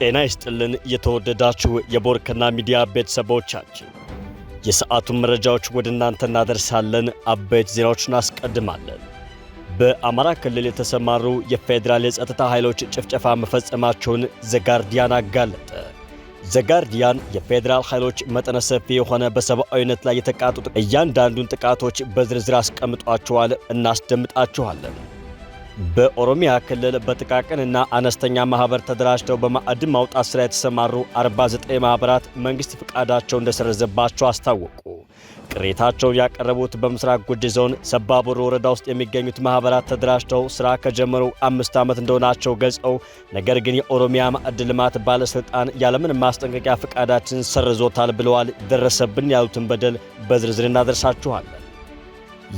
ጤና ይስጥልን የተወደዳችሁ የቦርከና ሚዲያ ቤተሰቦቻችን፣ የሰዓቱን መረጃዎች ወደ እናንተ እናደርሳለን። አበይት ዜናዎችን አስቀድማለን። በአማራ ክልል የተሰማሩ የፌዴራል የጸጥታ ኃይሎች ጭፍጨፋ መፈጸማቸውን ዘጋርዲያን አጋለጠ። ዘጋርዲያን የፌዴራል ኃይሎች መጠነ ሰፊ የሆነ በሰብአዊነት ላይ የተቃጡ እያንዳንዱን ጥቃቶች በዝርዝር አስቀምጧቸዋል። እናስደምጣችኋለን። በኦሮሚያ ክልል በጥቃቅንና አነስተኛ ማህበር ተደራጅተው በማዕድን ማውጣት ስራ የተሰማሩ 49 ማህበራት መንግስት ፍቃዳቸው እንደሰረዘባቸው አስታወቁ። ቅሬታቸውን ያቀረቡት በምስራቅ ጉጂ ዞን ሰባቦር ወረዳ ውስጥ የሚገኙት ማህበራት ተደራጅተው ስራ ከጀመሩ 5 ዓመት እንደሆናቸው ገልጸው ነገር ግን የኦሮሚያ ማዕድን ልማት ባለስልጣን ያለምንም ማስጠንቀቂያ ፍቃዳችን ሰርዞታል ብለዋል። ደረሰብን ያሉትን በደል በዝርዝር እናደርሳችኋለን።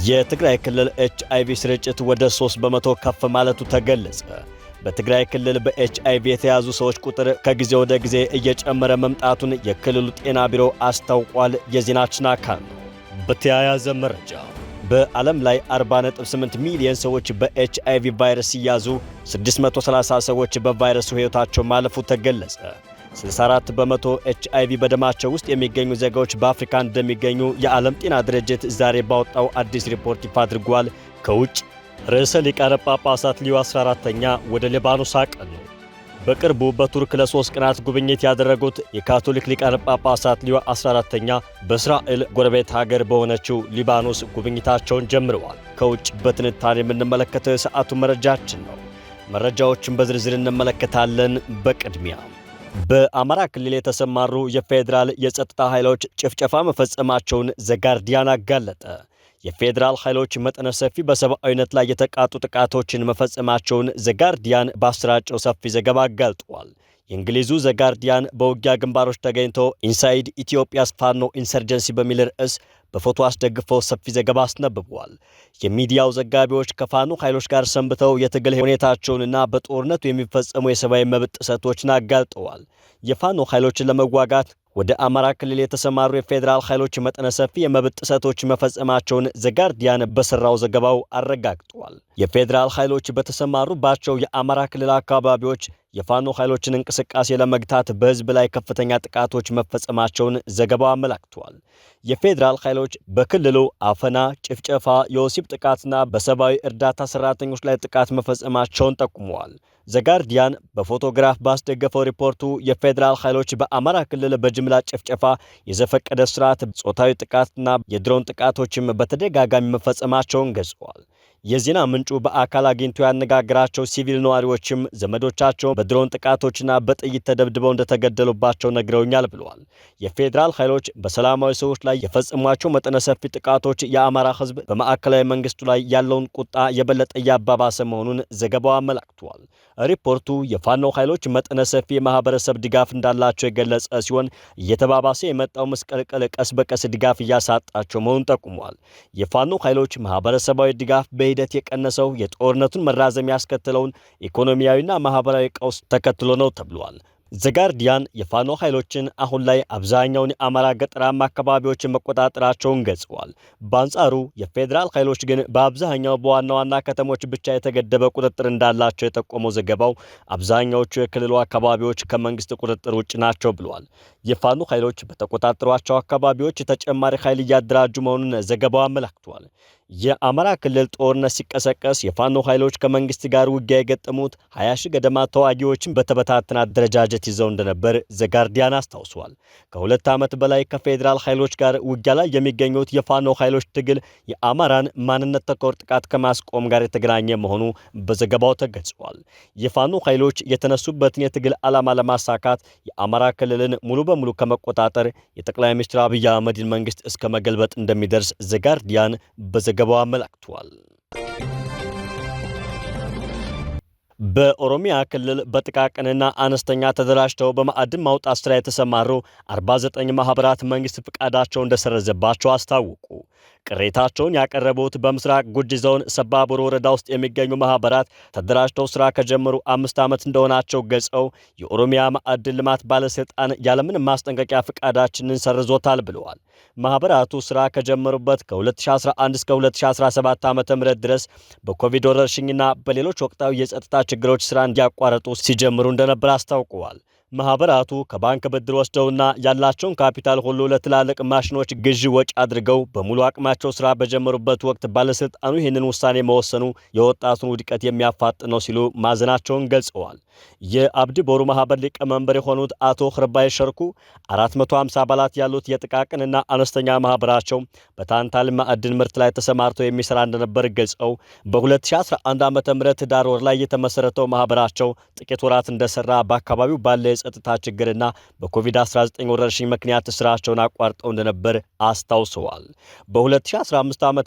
የትግራይ ክልል ኤችአይቪ ስርጭት ወደ 3 በመቶ ከፍ ማለቱ ተገለጸ። በትግራይ ክልል በኤችአይቪ የተያዙ ሰዎች ቁጥር ከጊዜ ወደ ጊዜ እየጨመረ መምጣቱን የክልሉ ጤና ቢሮ አስታውቋል። የዜናችን አካል ነው። በተያያዘ መረጃ በዓለም ላይ 40.8 ሚሊዮን ሰዎች በኤችአይቪ ቫይረስ ሲያዙ 630 ሰዎች በቫይረሱ ሕይወታቸው ማለፉ ተገለጸ። 64 በመቶ ኤችአይቪ በደማቸው ውስጥ የሚገኙ ዜጋዎች በአፍሪካ እንደሚገኙ የዓለም ጤና ድርጅት ዛሬ ባወጣው አዲስ ሪፖርት ይፋ አድርጓል። ከውጭ ርዕሰ ሊቃነ ጳጳሳት ሊዮ 14ኛ ወደ ሊባኖስ አቀኑ። በቅርቡ በቱርክ ለ3 ቀናት ጉብኝት ያደረጉት የካቶሊክ ሊቃነ ጳጳሳት ሊዮ 14ኛ በእስራኤል ጎረቤት ሀገር በሆነችው ሊባኖስ ጉብኝታቸውን ጀምረዋል። ከውጭ በትንታኔ የምንመለከተው የሰዓቱ መረጃችን ነው። መረጃዎችን በዝርዝር እንመለከታለን። በቅድሚያ በአማራ ክልል የተሰማሩ የፌዴራል የጸጥታ ኃይሎች ጭፍጨፋ መፈጸማቸውን ዘጋርዲያን አጋለጠ። የፌዴራል ኃይሎች መጠነ ሰፊ በሰብአዊነት ላይ የተቃጡ ጥቃቶችን መፈጸማቸውን ዘጋርዲያን ባሰራጨው ሰፊ ዘገባ አጋልጧል። የእንግሊዙ ዘጋርዲያን በውጊያ ግንባሮች ተገኝቶ ኢንሳይድ ኢትዮጵያስ ፋኖ ኢንሰርጀንሲ በሚል ርዕስ በፎቶ አስደግፈው ሰፊ ዘገባ አስነብቧል። የሚዲያው ዘጋቢዎች ከፋኖ ኃይሎች ጋር ሰንብተው የትግል ሁኔታቸውንና በጦርነቱ የሚፈጸሙ የሰብአዊ መብት ጥሰቶችን አጋልጠዋል። የፋኖ ኃይሎችን ለመዋጋት ወደ አማራ ክልል የተሰማሩ የፌዴራል ኃይሎች መጠነ ሰፊ የመብት ጥሰቶች መፈጸማቸውን ዘጋርዲያን በሰራው ዘገባው አረጋግጧል። የፌዴራል ኃይሎች በተሰማሩባቸው የአማራ ክልል አካባቢዎች የፋኖ ኃይሎችን እንቅስቃሴ ለመግታት በሕዝብ ላይ ከፍተኛ ጥቃቶች መፈጸማቸውን ዘገባው አመላክቷል። የፌዴራል ኃይሎች በክልሉ አፈና፣ ጭፍጨፋ፣ የወሲብ ጥቃትና በሰብአዊ እርዳታ ሰራተኞች ላይ ጥቃት መፈጸማቸውን ጠቁመዋል። ዘጋርዲያን በፎቶግራፍ ባስደገፈው ሪፖርቱ የፌዴራል ኃይሎች በአማራ ክልል በጅምላ ጭፍጨፋ፣ የዘፈቀደ ስርዓት፣ ጾታዊ ጥቃትና የድሮን ጥቃቶችም በተደጋጋሚ መፈጸማቸውን ገልጸዋል። የዜና ምንጩ በአካል አግኝቶ ያነጋገራቸው ሲቪል ነዋሪዎችም ዘመዶቻቸው በድሮን ጥቃቶችና በጥይት ተደብድበው እንደተገደሉባቸው ነግረውኛል ብለዋል። የፌዴራል ኃይሎች በሰላማዊ ሰዎች ላይ የፈጸሟቸው መጠነ ሰፊ ጥቃቶች የአማራ ሕዝብ በማዕከላዊ መንግስቱ ላይ ያለውን ቁጣ የበለጠ እያባባሰ መሆኑን ዘገባው አመላክቷል። ሪፖርቱ የፋኖ ኃይሎች መጠነ ሰፊ የማህበረሰብ ድጋፍ እንዳላቸው የገለጸ ሲሆን እየተባባሰ የመጣው መስቀልቅል ቀስ በቀስ ድጋፍ እያሳጣቸው መሆኑን ጠቁሟል። የፋኖ ኃይሎች ማህበረሰባዊ ድጋፍ በሂደት የቀነሰው የጦርነቱን መራዘም ያስከተለውን ኢኮኖሚያዊና ማህበራዊ ቀውስ ተከትሎ ነው ተብሏል። ዘጋርዲያን የፋኖ ኃይሎችን አሁን ላይ አብዛኛውን የአማራ ገጠራማ አካባቢዎችን መቆጣጠራቸውን ገልጸዋል። በአንጻሩ የፌዴራል ኃይሎች ግን በአብዛኛው በዋና ዋና ከተሞች ብቻ የተገደበ ቁጥጥር እንዳላቸው የጠቆመው ዘገባው አብዛኛዎቹ የክልሉ አካባቢዎች ከመንግስት ቁጥጥር ውጭ ናቸው ብለዋል። የፋኖ ኃይሎች በተቆጣጠሯቸው አካባቢዎች ተጨማሪ ኃይል እያደራጁ መሆኑን ዘገባው አመላክቷል። የአማራ ክልል ጦርነት ሲቀሰቀስ የፋኖ ኃይሎች ከመንግስት ጋር ውጊያ የገጠሙት 20 ሺህ ገደማ ተዋጊዎችን በተበታተነ አደረጃጀት ይዘው እንደነበር ዘጋርዲያን አስታውሷል። ከ2 ዓመት በላይ ከፌዴራል ኃይሎች ጋር ውጊያ ላይ የሚገኙት የፋኖ ኃይሎች ትግል የአማራን ማንነት ተኮር ጥቃት ከማስቆም ጋር የተገናኘ መሆኑ በዘገባው ተገልጿል። የፋኖ ኃይሎች የተነሱበትን የትግል ዓላማ ለማሳካት የአማራ ክልልን ሙሉ በሙሉ ከመቆጣጠር የጠቅላይ ሚኒስትር አብይ አህመድን መንግስት እስከ መገልበጥ እንደሚደርስ ዘጋርዲያን በዘገባው አመላክቷል። በኦሮሚያ ክልል በጥቃቅንና አነስተኛ ተደራጅተው በማዕድን ማውጣት ስራ የተሰማሩ 49 ማህበራት መንግስት ፍቃዳቸው እንደሰረዘባቸው አስታወቁ። ቅሬታቸውን ያቀረቡት በምስራቅ ጉጂ ዞን ሰባቦር ወረዳ ውስጥ የሚገኙ ማህበራት ተደራጅተው ስራ ከጀመሩ 5 ዓመት እንደሆናቸው ገልጸው የኦሮሚያ ማዕድን ልማት ባለስልጣን ያለምንም ማስጠንቀቂያ ፍቃዳችንን ሰርዞታል ብለዋል። ማህበራቱ ስራ ከጀመሩበት ከ2011 እስከ 2017 ዓ.ም ድረስ በኮቪድ ወረርሽኝና በሌሎች ወቅታዊ የጸጥታ ችግሮች ስራ እንዲያቋርጡ ሲጀምሩ እንደነበር አስታውቀዋል። ማህበራቱ ከባንክ ብድር ወስደውና ያላቸውን ካፒታል ሁሉ ለትላልቅ ማሽኖች ግዢ ወጪ አድርገው በሙሉ አቅማቸው ስራ በጀመሩበት ወቅት ባለስልጣኑ ይህንን ውሳኔ መወሰኑ የወጣቱን ውድቀት የሚያፋጥን ነው ሲሉ ማዘናቸውን ገልጸዋል። የአብዲ ቦሩ ማህበር ሊቀመንበር የሆኑት አቶ ኽርባይ ሸርኩ 450 አባላት ያሉት የጥቃቅንና አነስተኛ ማህበራቸው በታንታል ማዕድን ምርት ላይ ተሰማርተው የሚሰራ እንደነበር ገልጸው በ2011 ዓ.ም ዳር ወር ላይ የተመሰረተው ማህበራቸው ጥቂት ወራት እንደሰራ በአካባቢው ባለ የጸጥታ ችግርና በኮቪድ-19 ወረርሽኝ ምክንያት ስራቸውን አቋርጠው እንደነበር አስታውሰዋል። በ2015 ዓ.ም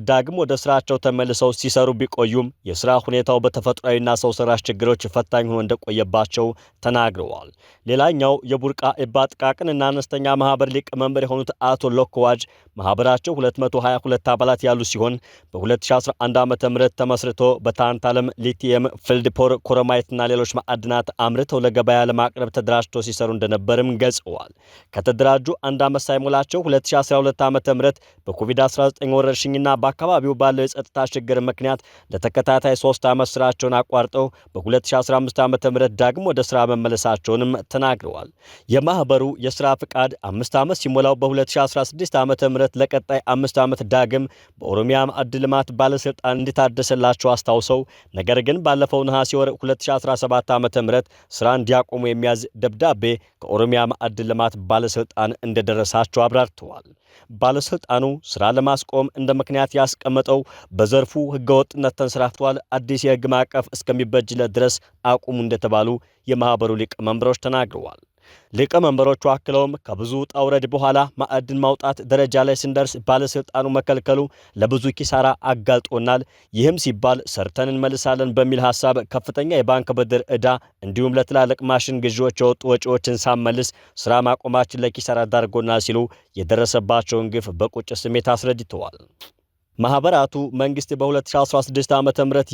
ዳግም ወደ ስራቸው ተመልሰው ሲሰሩ ቢቆዩም የስራ ሁኔታው በተፈጥሯዊና ሰው ሰራሽ ችግሮች ፈታኝ ሆኖ እንደቆየባቸው ተናግረዋል። ሌላኛው የቡርቃ ኢባ ጥቃቅንና አነስተኛ ማህበር ሊቀመንበር የሆኑት አቶ ሎክዋጅ ማህበራቸው 222 አባላት ያሉ ሲሆን በ2011 ዓ.ም ተመስርቶ በታንታለም ሊቲየም፣ ፊልድፖር፣ ኮረማይትና ሌሎች ማዕድናት አምርተው ለገበያ ለማቅረብ ተደራጅተው ሲሰሩ እንደነበርም ገልጸዋል። ከተደራጁ አንድ ዓመት ሳይሞላቸው 2012 ዓ.ም በኮቪድ-19 ወረርሽኝና በአካባቢው ባለው የጸጥታ ችግር ምክንያት ለተከታታይ 3 ዓመት ስራቸውን አቋርጠው በ2015 ዓ.ም ዳግም ወደ ስራ መመለሳቸውንም ተናግረዋል። የማህበሩ የስራ ፍቃድ 5 ዓመት ሲሞላው በ2016 ዓ.ም ለቀጣይ 5 ዓመት ዳግም በኦሮሚያ ማዕድን ልማት ባለስልጣን እንዲታደሰላቸው አስታውሰው ነገር ግን ባለፈው ነሐሴ ወር 2017 ዓ.ም ስራ እንዲያቆሙ የሚያዝ ደብዳቤ ከኦሮሚያ ማዕድን ልማት ባለስልጣን እንደደረሳቸው አብራርተዋል። ባለስልጣኑ ስራ ለማስቆም እንደ ምክንያት ያስቀመጠው በዘርፉ ህገወጥነት ተንሰራፍቷል፣ አዲስ የህግ ማዕቀፍ እስከሚበጅለት ድረስ አቁሙ እንደተባሉ የማህበሩ ሊቀመንበሮች ተናግረዋል። ሊቀመንበሮቹ አክለውም ከብዙ ጣውረድ በኋላ ማዕድን ማውጣት ደረጃ ላይ ስንደርስ ባለስልጣኑ መከልከሉ ለብዙ ኪሳራ አጋልጦናል። ይህም ሲባል ሰርተን እንመልሳለን በሚል ሐሳብ ከፍተኛ የባንክ ብድር ዕዳ እንዲሁም ለትላልቅ ማሽን ግዢዎች የወጡ ወጪዎችን ሳመልስ ስራ ማቆማችን ለኪሳራ ዳርጎናል ሲሉ የደረሰባቸውን ግፍ በቁጭት ስሜት አስረድተዋል። ማህበራቱ መንግስት በ2016 ዓ.ም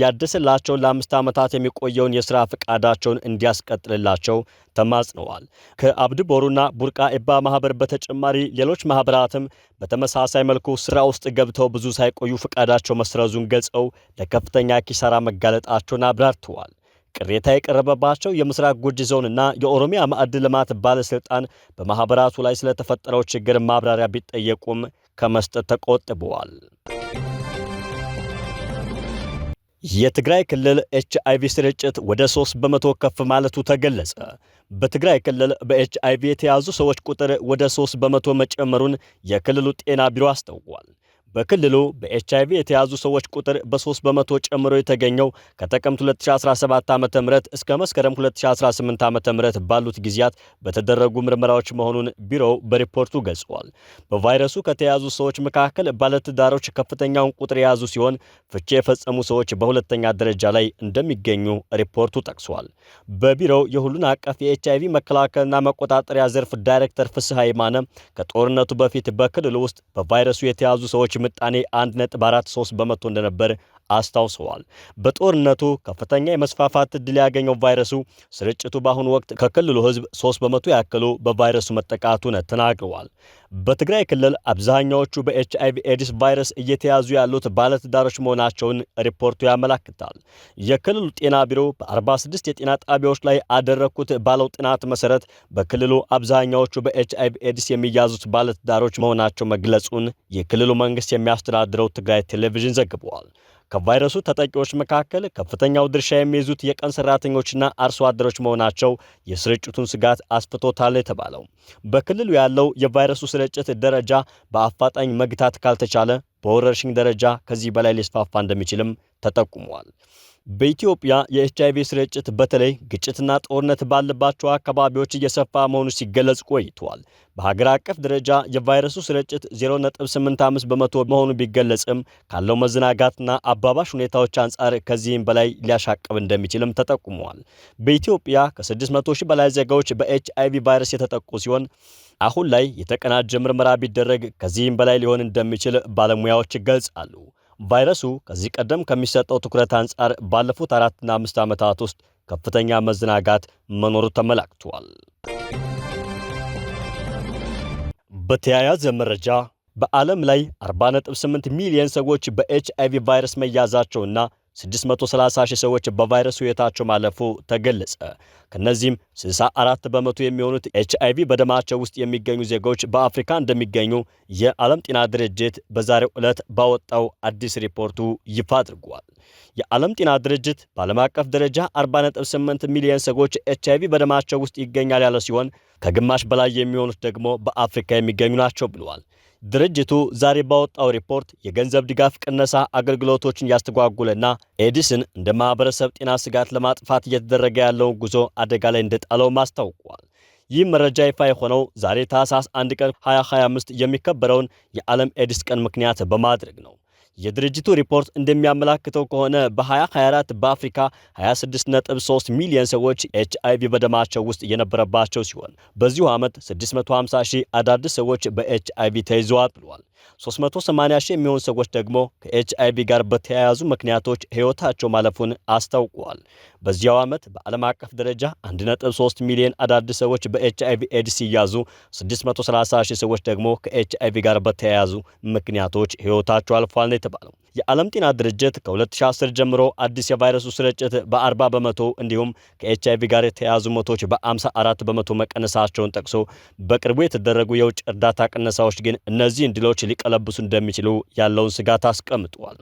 ያደሰላቸውን ለ5 ዓመታት የሚቆየውን የሥራ ፍቃዳቸውን እንዲያስቀጥልላቸው ተማጽነዋል። ከአብዲ ቦሩና ቡርቃ ኢባ ማህበር በተጨማሪ ሌሎች ማህበራትም በተመሳሳይ መልኩ ስራ ውስጥ ገብተው ብዙ ሳይቆዩ ፍቃዳቸው መስረዙን ገልጸው ለከፍተኛ ኪሳራ መጋለጣቸውን አብራርተዋል። ቅሬታ የቀረበባቸው የምስራቅ ጉጂ ዞንና የኦሮሚያ ማዕድን ልማት ባለስልጣን በማህበራቱ ላይ ስለተፈጠረው ችግር ማብራሪያ ቢጠየቁም ከመስጠት ተቆጥበዋል። የትግራይ ክልል ኤችአይቪ ስርጭት ወደ 3 በመቶ ከፍ ማለቱ ተገለጸ። በትግራይ ክልል በኤችአይቪ የተያዙ ሰዎች ቁጥር ወደ 3 በመቶ መጨመሩን የክልሉ ጤና ቢሮ አስታውቋል። በክልሉ በኤችአይቪ የተያዙ ሰዎች ቁጥር በ3 በመቶ ጨምሮ የተገኘው ከጥቅምት 2017 ዓ.ም እስከ መስከረም 2018 ዓ.ም ባሉት ጊዜያት በተደረጉ ምርመራዎች መሆኑን ቢሮው በሪፖርቱ ገልጿል። በቫይረሱ ከተያዙ ሰዎች መካከል ባለትዳሮች ከፍተኛውን ቁጥር የያዙ ሲሆን ፍቺ የፈጸሙ ሰዎች በሁለተኛ ደረጃ ላይ እንደሚገኙ ሪፖርቱ ጠቅሷል። በቢሮው የሁሉን አቀፍ የኤችአይቪ መከላከልና መቆጣጠሪያ ዘርፍ ዳይሬክተር ፍስሐ ይማነ ከጦርነቱ በፊት በክልሉ ውስጥ በቫይረሱ የተያዙ ሰዎች ምጣኔ 1.43 በመቶ እንደነበር አስታውሰዋል። በጦርነቱ ከፍተኛ የመስፋፋት ዕድል ያገኘው ቫይረሱ ስርጭቱ በአሁኑ ወቅት ከክልሉ ሕዝብ 3 በመቶ ያክሉ በቫይረሱ መጠቃቱን ተናግረዋል። በትግራይ ክልል አብዛኛዎቹ በኤችአይቪ ኤድስ ቫይረስ እየተያዙ ያሉት ባለትዳሮች መሆናቸውን ሪፖርቱ ያመለክታል። የክልሉ ጤና ቢሮ በ46 የጤና ጣቢያዎች ላይ አደረኩት ባለው ጥናት መሰረት በክልሉ አብዛኛዎቹ በኤችአይቪ ኤድስ የሚያዙት ባለትዳሮች መሆናቸው መግለጹን የክልሉ መንግስት የሚያስተዳድረው ትግራይ ቴሌቪዥን ዘግቧል። ከቫይረሱ ተጠቂዎች መካከል ከፍተኛው ድርሻ የሚይዙት የቀን ሰራተኞችና አርሶ አደሮች መሆናቸው የስርጭቱን ስጋት አስፍቶታል የተባለው በክልሉ ያለው የቫይረሱ ስርጭት ደረጃ በአፋጣኝ መግታት ካልተቻለ በወረርሽኝ ደረጃ ከዚህ በላይ ሊስፋፋ እንደሚችልም ተጠቁሟል። በኢትዮጵያ የኤችአይቪ ስርጭት በተለይ ግጭትና ጦርነት ባለባቸው አካባቢዎች እየሰፋ መሆኑ ሲገለጽ ቆይቷል። በሀገር አቀፍ ደረጃ የቫይረሱ ስርጭት 0.85 በመቶ መሆኑ ቢገለጽም ካለው መዘናጋትና አባባሽ ሁኔታዎች አንጻር ከዚህም በላይ ሊያሻቅብ እንደሚችልም ተጠቁሟል። በኢትዮጵያ ከ600 ሺህ በላይ ዜጋዎች በኤችአይቪ ቫይረስ የተጠቁ ሲሆን አሁን ላይ የተቀናጀ ምርመራ ቢደረግ ከዚህም በላይ ሊሆን እንደሚችል ባለሙያዎች ይገልጻሉ። ቫይረሱ ከዚህ ቀደም ከሚሰጠው ትኩረት አንጻር ባለፉት 4 እና 5 ዓመታት ውስጥ ከፍተኛ መዘናጋት መኖሩ ተመላክቷል። በተያያዘ መረጃ በዓለም ላይ 40.8 ሚሊዮን ሰዎች በኤችአይቪ ቫይረስ መያዛቸውና 630 ሺህ ሰዎች በቫይረሱ ሕይወታቸው ማለፉ ተገለጸ። ከነዚህም 64 በመቶ የሚሆኑት ኤችአይቪ በደማቸው ውስጥ የሚገኙ ዜጎች በአፍሪካ እንደሚገኙ የዓለም ጤና ድርጅት በዛሬው ዕለት ባወጣው አዲስ ሪፖርቱ ይፋ አድርጓል። የዓለም ጤና ድርጅት በዓለም አቀፍ ደረጃ 40.8 ሚሊዮን ሰዎች ኤችአይቪ በደማቸው ውስጥ ይገኛል ያለ ሲሆን ከግማሽ በላይ የሚሆኑት ደግሞ በአፍሪካ የሚገኙ ናቸው ብለዋል። ድርጅቱ ዛሬ ባወጣው ሪፖርት የገንዘብ ድጋፍ ቅነሳ አገልግሎቶችን ያስተጓጉለና ኤዲስን እንደ ማህበረሰብ ጤና ስጋት ለማጥፋት እየተደረገ ያለውን ጉዞ አደጋ ላይ እንደጣለው አስታውቋል። ይህ መረጃ ይፋ የሆነው ዛሬ ታህሳስ 1 ቀን 2025 የሚከበረውን የዓለም ኤዲስ ቀን ምክንያት በማድረግ ነው። የድርጅቱ ሪፖርት እንደሚያመላክተው ከሆነ በ2024 በአፍሪካ 26.3 ሚሊዮን ሰዎች ኤችአይቪ በደማቸው ውስጥ የነበረባቸው ሲሆን በዚሁ ዓመት 650 ሺህ አዳዲስ ሰዎች በኤችአይቪ ተይዘዋል ብሏል። 380 ሺህ የሚሆኑ ሰዎች ደግሞ ከኤችአይቪ ጋር በተያያዙ ምክንያቶች ሕይወታቸው ማለፉን አስታውቀዋል። በዚያው ዓመት በዓለም አቀፍ ደረጃ 1.3 ሚሊዮን አዳዲስ ሰዎች በኤችአይቪ ኤድስ ሲያዙ 630 ሺህ ሰዎች ደግሞ ከኤችአይቪ ጋር በተያያዙ ምክንያቶች ሕይወታቸው አልፏል ነው የተባለው። የዓለም ጤና ድርጅት ከ2010 ጀምሮ አዲስ የቫይረሱ ስርጭት በ40 በመቶ እንዲሁም ከኤችአይቪ ጋር የተያያዙ ሞቶች በ54 በመቶ መቀነሳቸውን ጠቅሶ በቅርቡ የተደረጉ የውጭ እርዳታ ቅነሳዎች ግን እነዚህን ድሎች ሊቀለብሱ እንደሚችሉ ያለውን ስጋት አስቀምጧል።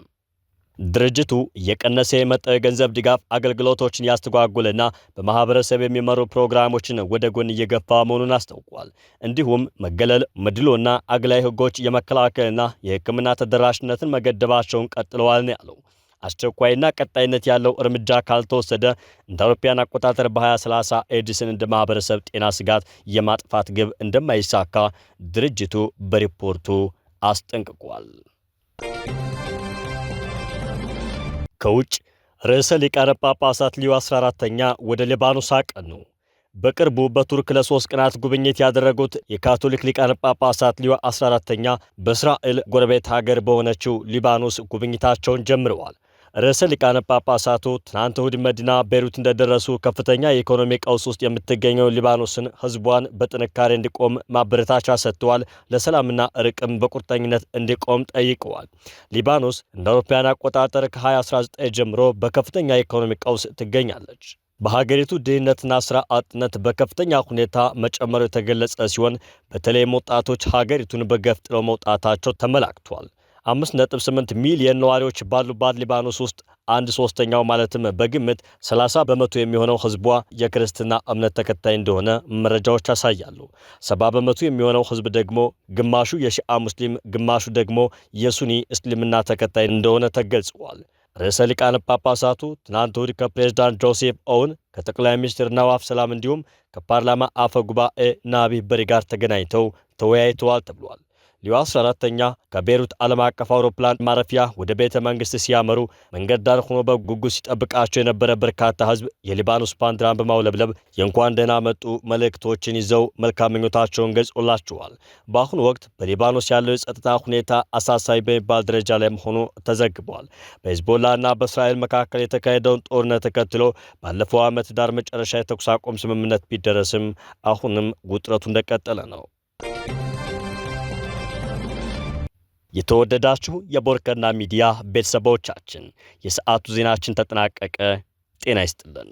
ድርጅቱ እየቀነሰ የመጣው የገንዘብ ድጋፍ አገልግሎቶችን ያስተጓጉልና በማህበረሰብ የሚመሩ ፕሮግራሞችን ወደ ጎን እየገፋ መሆኑን አስታውቋል። እንዲሁም መገለል፣ መድሎና አግላይ ህጎች የመከላከልና የሕክምና ተደራሽነትን መገደባቸውን ቀጥለዋል ነው ያለው። አስቸኳይና ቀጣይነት ያለው እርምጃ ካልተወሰደ እንደ አውሮፓውያን አቆጣጠር በ2030 ኤድስን እንደ ማህበረሰብ ጤና ስጋት የማጥፋት ግብ እንደማይሳካ ድርጅቱ በሪፖርቱ አስጠንቅቋል። ከውጭ ርዕሰ ሊቃነ ጳጳሳት ሊዮ 14ኛ ወደ ሊባኖስ አቀኑ። በቅርቡ በቱርክ ለ3 ቀናት ጉብኝት ያደረጉት የካቶሊክ ሊቃነ ጳጳሳት ሊዮ 14ኛ በእስራኤል ጎረቤት ሀገር በሆነችው ሊባኖስ ጉብኝታቸውን ጀምረዋል። ርዕሰ ሊቃነ ጳጳሳቱ ትናንት እሁድ መዲና ቤይሩት እንደደረሱ ከፍተኛ የኢኮኖሚ ቀውስ ውስጥ የምትገኘው ሊባኖስን ህዝቧን በጥንካሬ እንዲቆም ማበረታቻ ሰጥተዋል። ለሰላምና እርቅም በቁርጠኝነት እንዲቆም ጠይቀዋል። ሊባኖስ እንደ አውሮፓውያን አቆጣጠር ከ2019 ጀምሮ በከፍተኛ የኢኮኖሚ ቀውስ ትገኛለች። በሀገሪቱ ድህነትና ስራ አጥነት በከፍተኛ ሁኔታ መጨመሩ የተገለጸ ሲሆን በተለይም ወጣቶች ሀገሪቱን በገፍ ጥለው መውጣታቸው ተመላክቷል። 5.8 ሚሊዮን ነዋሪዎች ባሉባት ሊባኖስ ውስጥ 1/3 ማለትም በግምት 30 በመቶ የሚሆነው ህዝቧ የክርስትና እምነት ተከታይ እንደሆነ መረጃዎች ያሳያሉ። 70 በመቶ የሚሆነው ህዝብ ደግሞ ግማሹ የሺአ ሙስሊም፣ ግማሹ ደግሞ የሱኒ እስልምና ተከታይ እንደሆነ ተገልጿል። ርዕሰ ሊቃነ ጳጳሳቱ ትናንት እሁድ ከፕሬዝዳንት ጆሴፍ ኦውን ከጠቅላይ ሚኒስትር ነዋፍ ሰላም እንዲሁም ከፓርላማ አፈ ጉባኤ ናቢህ በሪ ጋር ተገናኝተው ተወያይተዋል ተብሏል። ሊዮ 14ኛ ከቤይሩት ዓለም አቀፍ አውሮፕላን ማረፊያ ወደ ቤተ መንግስት ሲያመሩ መንገድ ዳር ሆኖ በጉጉት ሲጠብቃቸው የነበረ በርካታ ህዝብ የሊባኖስ ባንዲራን በማውለብለብ የእንኳን ደህና መጡ መልእክቶችን ይዘው መልካም ምኞታቸውን ገልጾላቸዋል። በአሁኑ ወቅት በሊባኖስ ያለው የጸጥታ ሁኔታ አሳሳቢ በሚባል ደረጃ ላይ መሆኑ ተዘግቧል። በሂዝቦላና በእስራኤል መካከል የተካሄደውን ጦርነት ተከትሎ ባለፈው ዓመት ዳር መጨረሻ የተኩስ አቁም ስምምነት ቢደረስም አሁንም ውጥረቱ እንደቀጠለ ነው። የተወደዳችሁ የቦርከና ሚዲያ ቤተሰቦቻችን የሰዓቱ ዜናችን ተጠናቀቀ። ጤና ይስጥልን።